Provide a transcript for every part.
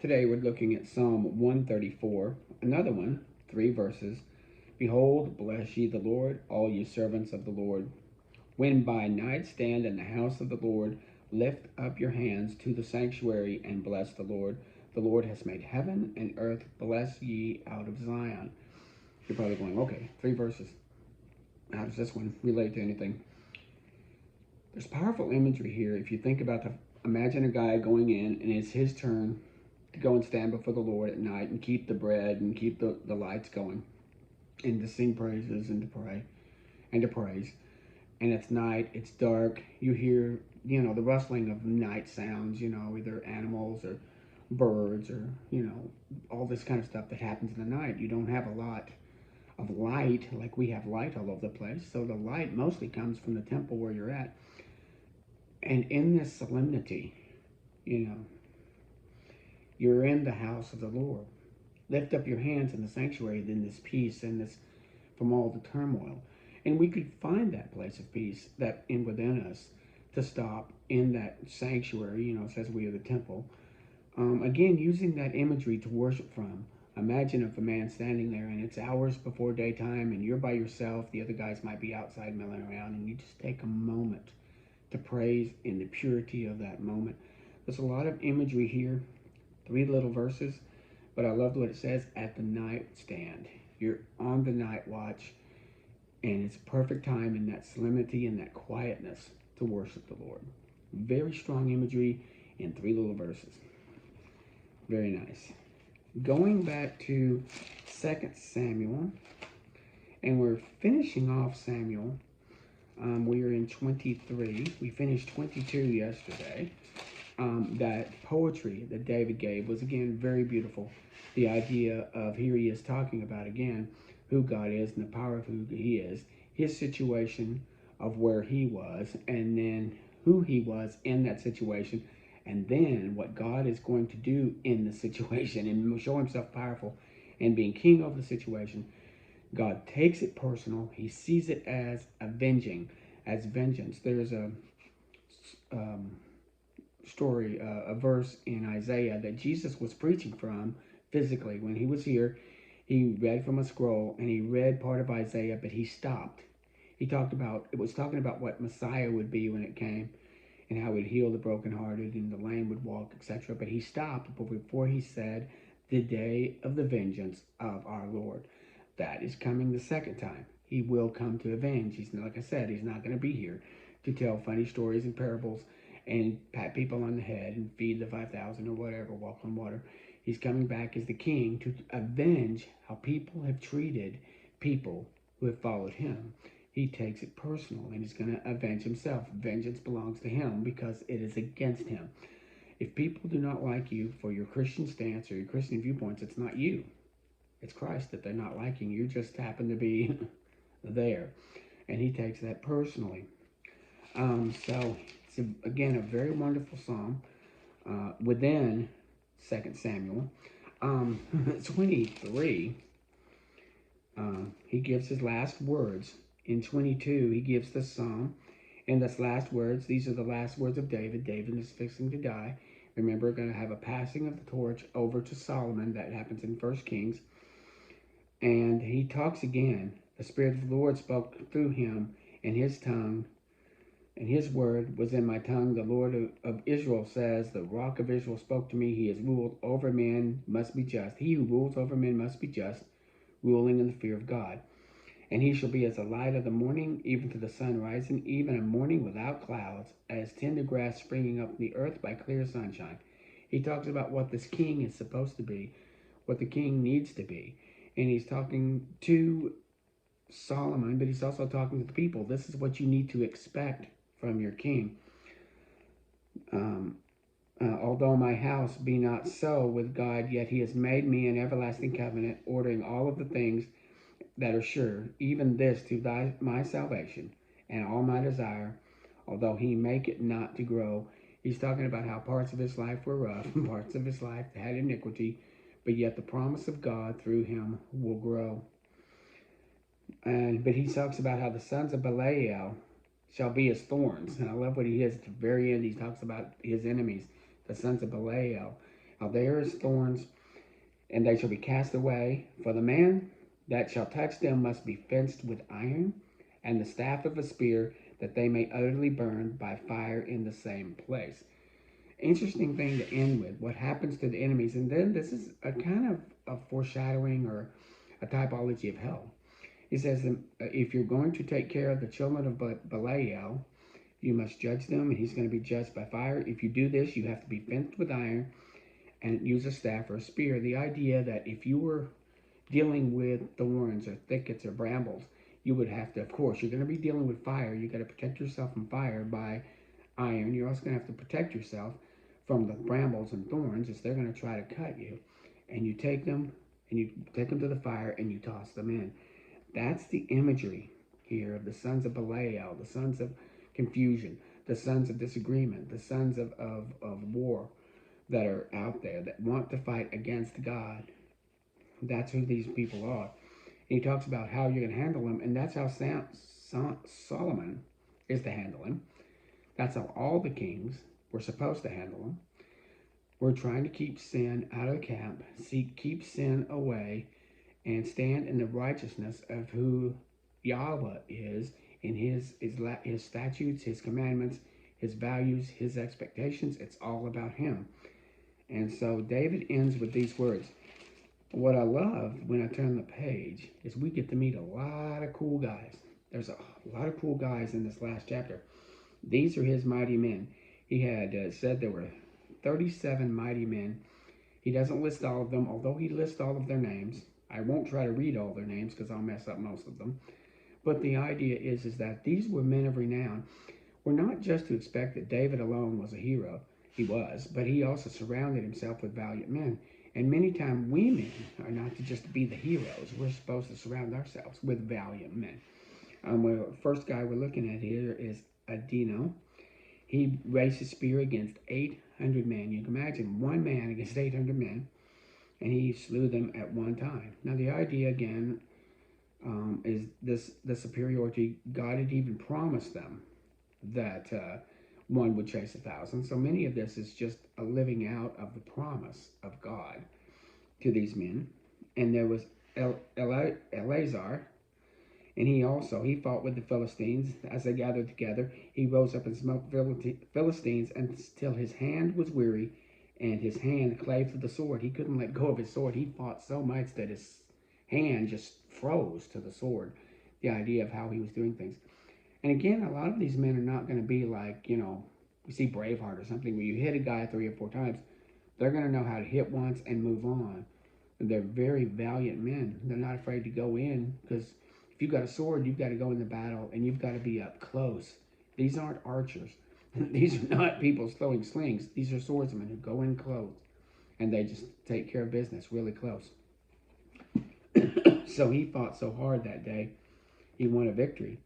Today we're looking at Psalm 134, another one, 3 verses. Behold, bless ye the Lord, all ye servants of the Lord. When by night stand in the house of the Lord, lift up your hands to the sanctuary and bless the Lord. The Lord has made heaven and earth, bless ye out of Zion. You're probably going, okay, 3 verses. How does this one relate to anything? There's powerful imagery here. If you think about imagine a guy going in and it's his turn to go and stand before the Lord at night and keep the bread and keep the lights going and to sing praises and to pray and to praise. And it's night, it's dark, you hear, the rustling of night sounds, either animals or birds or, all this kind of stuff that happens in the night. You don't have a lot of light like we have light all over the place. So the light mostly comes from the temple where you're at. And in this solemnity, you know, you're in the house of the Lord. Lift up your hands in the sanctuary in this peace and this from all the turmoil. And we could find that place of peace that in within us to stop in that sanctuary, it says we are the temple. Again, using that imagery to worship from. Imagine if a man standing there and it's hours before daytime and you're by yourself, the other guys might be outside milling around, and you just take a moment to praise in the purity of that moment. There's a lot of imagery here, 3 little verses, but I love what it says at the night stand. You're on the night watch, and it's perfect time in that solemnity and that quietness to worship the Lord. Very strong imagery in 3 little verses. Very nice. Going back to 2 Samuel, and we're finishing off Samuel. We are in 23. We finished 22 yesterday. That poetry that David gave was again very beautiful. The idea of here he is talking about again who God is and the power of who he is, his situation of where he was, and then who he was in that situation, and then what God is going to do in the situation and show himself powerful and being king of the situation. God takes it personal. He sees it as avenging, as vengeance. There's a story, a verse in Isaiah that Jesus was preaching from physically when he was here. He read from a scroll and he read part of Isaiah, but he stopped. It was talking about what Messiah would be when it came and how it would heal the brokenhearted and the lame would walk, etc. But he stopped before he said, the day of the vengeance of our Lord. That is coming the second time. He will come to avenge. He's not, like I said, he's not going to be here to tell funny stories and parables and pat people on the head and feed the 5,000 or whatever, walk on water. He's coming back as the king to avenge how people have treated people who have followed him. He takes it personal and he's going to avenge himself. Vengeance belongs to him because it is against him. If people do not like you for your Christian stance or your Christian viewpoints, it's not you. It's Christ that they're not liking. You just happen to be there. And he takes that personally. So it's again a very wonderful psalm within 2 Samuel. 23, he gives his last words. In 22, he gives the psalm. And this last words, these are the last words of David. David is fixing to die. Remember, we're going to have a passing of the torch over to Solomon. That happens in 1 Kings. And he talks again. The Spirit of the Lord spoke through him in his tongue, and his word was in my tongue. The Lord of Israel says, the rock of Israel spoke to me. He has ruled over men, must be just. He who rules over men must be just, ruling in the fear of God. And he shall be as a light of the morning, even to the sun rising, even a morning without clouds, as tender grass springing up in the earth by clear sunshine. He talks about what this king is supposed to be, what the king needs to be. And he's talking to Solomon, but he's also talking to the people. This is what you need to expect from your king. Although my house be not so with God, yet he has made me an everlasting covenant, ordering all of the things that are sure, even this to my salvation and all my desire, although he make it not to grow. He's talking about how parts of his life were rough, parts of his life had iniquity, but yet the promise of God through him will grow. But he talks about how the sons of Belial shall be as thorns. And I love what he is at the very end. He talks about his enemies, the sons of Belial. There is thorns, and they shall be cast away. For the man that shall touch them must be fenced with iron, and the staff of a spear, that they may utterly burn by fire in the same place. Interesting thing to end with. What happens to the enemies? And then this is a kind of a foreshadowing or a typology of hell. He says, if you're going to take care of the children of Belial, you must judge them, and he's going to be judged by fire. If you do this, you have to be fenced with iron and use a staff or a spear. The idea that if you were dealing with thorns or thickets or brambles, you would have to, of course, you're going to be dealing with fire. You got to protect yourself from fire by iron. You're also going to have to protect yourself from the brambles and thorns, as they're going to try to cut you. And you take them to the fire and you toss them in. That's the imagery here of the sons of Belial, the sons of confusion, the sons of disagreement, the sons of war that are out there that want to fight against God. That's who these people are. And he talks about how you're going to handle them, and that's how Solomon is to handle him. That's how all the kings were supposed to handle them. We're trying to keep sin out of the camp, keep sin away, and stand in the righteousness of who Yahweh is, in his statutes, his commandments, his values, his expectations. It's all about him. And so David ends with these words. What I love when I turn the page is we get to meet a lot of cool guys. There's a lot of cool guys in this last chapter. These are his mighty men. He had said there were 37 mighty men. He doesn't list all of them, although he lists all of their names. I won't try to read all their names because I'll mess up most of them. But the idea is that these were men of renown. We're not just to expect that David alone was a hero. He was, but he also surrounded himself with valiant men. And many times we men are not to just be the heroes. We're supposed to surround ourselves with valiant men. The first guy we're looking at here is Adino. He raised his spear against 800 men. You can imagine one man against 800 men, and he slew them at one time. Now the idea again is the superiority. God had even promised them that one would chase 1,000. So many of this is just a living out of the promise of God to these men. And there was Eleazar, and he fought with the Philistines as they gathered together. He rose up and smote Philistines until his hand was weary, and his hand clave to the sword. He couldn't let go of his sword. He fought so much that his hand just froze to the sword. The idea of how he was doing things. And again, a lot of these men are not going to be like, we see Braveheart or something where you hit a guy 3 or 4 times. They're going to know how to hit once and move on. They're very valiant men. They're not afraid to go in, because if you've got a sword, you've got to go in the battle and you've got to be up close. These aren't archers. These are not people throwing slings. These are swordsmen who go in close and they just take care of business really close. So he fought so hard that day, he won a victory.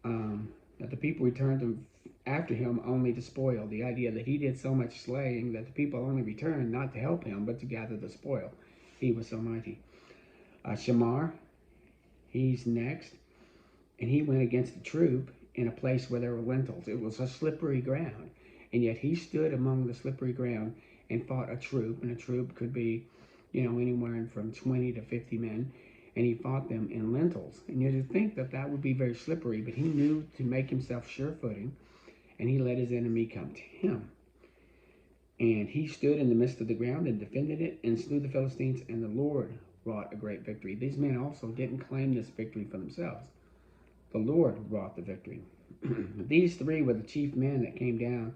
That the people returned after him only to spoil. The idea that he did so much slaying that the people only returned not to help him, but to gather the spoil. He was so mighty. Shamar, he's next, and he went against the troop in a place where there were lentils. It was a slippery ground, and yet he stood among the slippery ground and fought a troop, and a troop could be, anywhere from 20 to 50 men. And he fought them in lentils. And you'd think that would be very slippery, but he knew to make himself sure-footing, and he let his enemy come to him. And he stood in the midst of the ground and defended it and slew the Philistines, and the Lord wrought a great victory. These men also didn't claim this victory for themselves. The Lord wrought the victory. These 3 were the chief men that came down,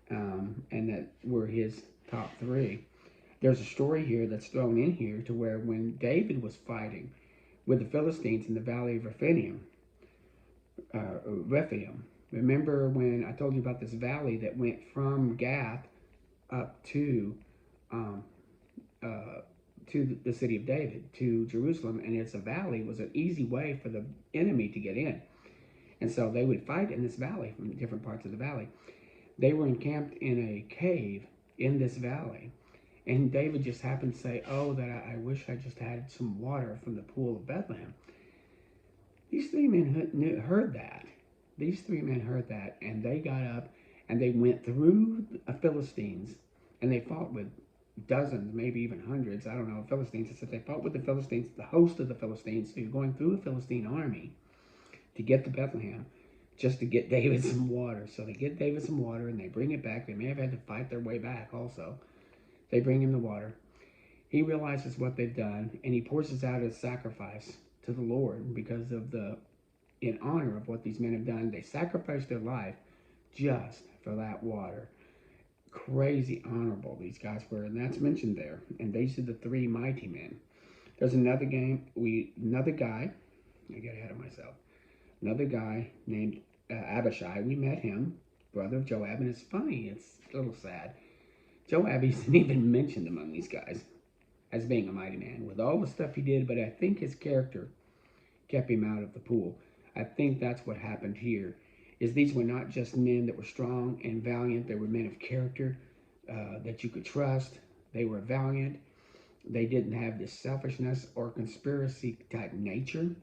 and that were his top 3. There's a story here that's thrown in here to where when David was fighting with the Philistines in the valley of Rephaim, remember when I told you about this valley that went from Gath up to the city of David, to Jerusalem, and it's a valley. It was an easy way for the enemy to get in. And so they would fight in this valley from different parts of the valley. They were encamped in a cave in this valley. And David just happened to say, that I wish I just had some water from the pool of Bethlehem. These 3 men heard that. These 3 men heard that, and they got up and they went through the Philistines And they fought with dozens, maybe even hundreds, I don't know, Philistines. It said they fought with the Philistines, the host of the Philistines, who were going through the Philistine army to get to Bethlehem just to get David some water. So they get David some water and they bring it back. They may have had to fight their way back also. They bring him the water. He realizes what they've done and he pours out his sacrifice to the Lord because of in honor of what these men have done. They sacrificed their life just for that water. Crazy honorable these guys were, and that's mentioned there. And these are the three mighty men. There's another guy, I get ahead of myself. Another guy named Abishai. We met him, brother of Joab, and it's funny. It's a little sad. Joab isn't even mentioned among these guys as being a mighty man with all the stuff he did, but I think his character kept him out of the pool. I think that's what happened here, is these were not just men that were strong and valiant. They were men of character that you could trust. They were valiant. They didn't have this selfishness or conspiracy type nature.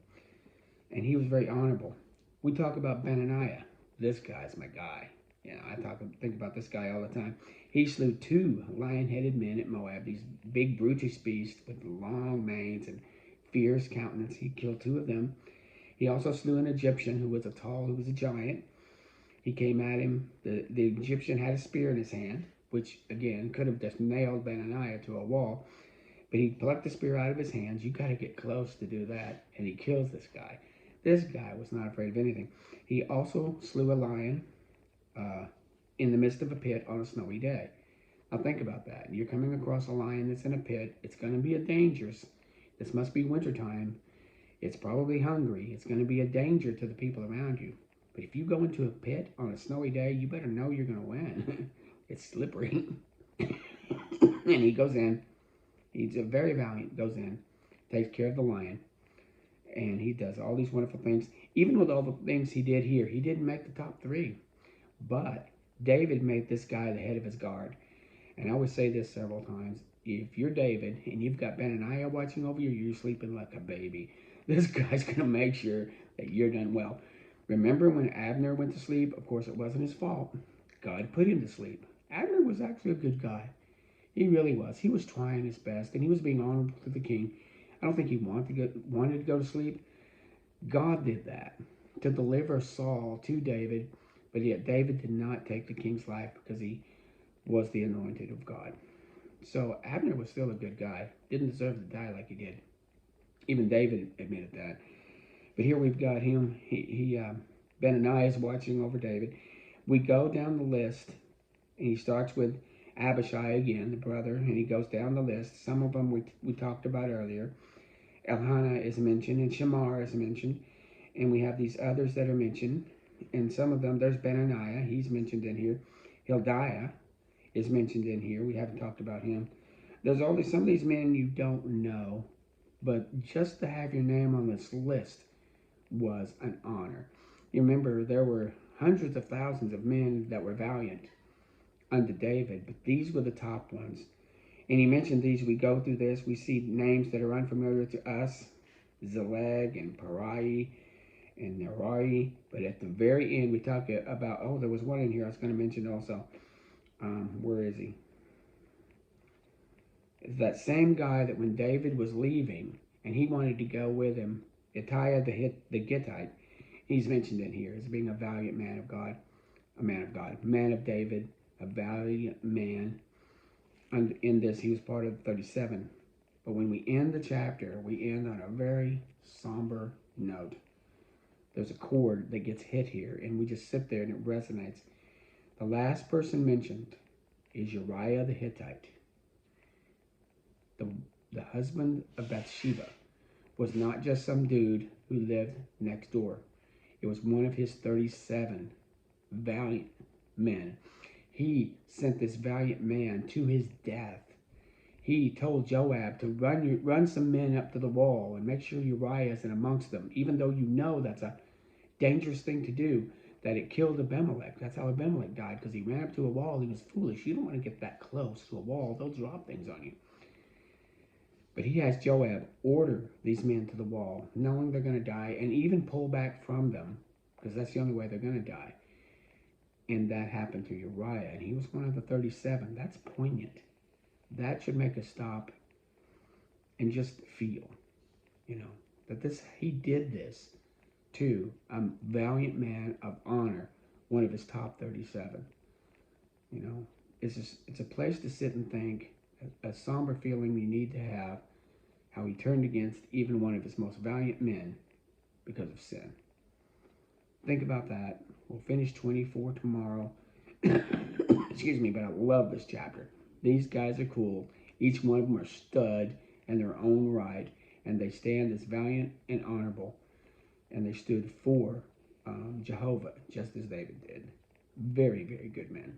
And he was very honorable. We talk about Benaniah. This guy's my guy. I think about this guy all the time. He slew 2 lion-headed men at Moab, these big brutish beasts with long manes and fierce countenance. He killed 2 of them. He also slew an Egyptian who was a giant. He came at him. The Egyptian had a spear in his hand, which, again, could have just nailed Benaniah to a wall. But he plucked the spear out of his hands. You got to get close to do that. And he kills this guy. This guy was not afraid of anything. He also slew a lion in the midst of a pit on a snowy day. Now think about that. You're coming across a lion that's in a pit. It's going to be dangerous. This must be wintertime. It's probably hungry. It's going to be a danger to the people around you. But if you go into a pit on a snowy day, you better know you're going to win. It's slippery. And he goes in. He's a very valiant. Goes in, takes care of the lion. And he does all these wonderful things. Even with all the things he did here, he didn't make the top 3. But David made this guy the head of his guard. And I would say this several times. If you're David and you've got Benaniah watching over you, you're sleeping like a baby. This guy's going to make sure that you're done well. Remember when Abner went to sleep? Of course, it wasn't his fault. God put him to sleep. Abner was actually a good guy. He really was. He was trying his best, and he was being honorable to the king. I don't think he wanted to go to sleep. God did that to deliver Saul to David, but yet David did not take the king's life because he was the anointed of God. So Abner was still a good guy. Didn't deserve to die like he did. Even David admitted that. But here we've got him. Benaniah is watching over David. We go down the list, and he starts with Abishai again, the brother, and he goes down the list. Some of them we talked about earlier. Elkanah is mentioned, and Shamar is mentioned, and we have these others that are mentioned, and some of them, there's Benaniah, he's mentioned in here. Hildiah is mentioned in here. We haven't talked about him. There's only some of these men you don't know, but just to have your name on this list was an honor. You remember, there were hundreds of thousands of men that were valiant under David, but these were the top ones. And he mentioned these. We go through this. We see names that are unfamiliar to us. Zeleg and Parai and Nerai. But at the very end, we talk about, there was one in here I was going to mention also. Where is he? It's that same guy that when David was leaving and he wanted to go with him, Ittai the Gittite, he's mentioned in here as being a valiant man of God, man of David, a valiant man. And in this, he was part of the 37. But when we end the chapter, we end on a very somber note. There's a chord that gets hit here, and we just sit there and it resonates. The last person mentioned is Uriah the Hittite. The husband of Bathsheba was not just some dude who lived next door. It was one of his 37 valiant men. He sent this valiant man to his death. He told Joab to run some men up to the wall and make sure Uriah isn't amongst them, even though you know that's a dangerous thing to do, that it killed Abimelech. That's how Abimelech died, because he ran up to a wall. He was foolish. You don't want to get that close to a wall. They'll drop things on you. But he has Joab order these men to the wall, knowing they're going to die, and even pull back from them, because that's the only way they're going to die. And that happened to Uriah, and he was one of the 37. That's poignant. That should make us stop and just feel, that he did this to a valiant man of honor, one of his top 37. It's a place to sit and think, a somber feeling you need to have, how he turned against even one of his most valiant men because of sin. Think about that. We'll finish 24 tomorrow. Excuse me, but I love this chapter. These guys are cool. Each one of them are stud in their own right, and they stand as valiant and honorable, and they stood for Jehovah, just as David did. Very, very good men.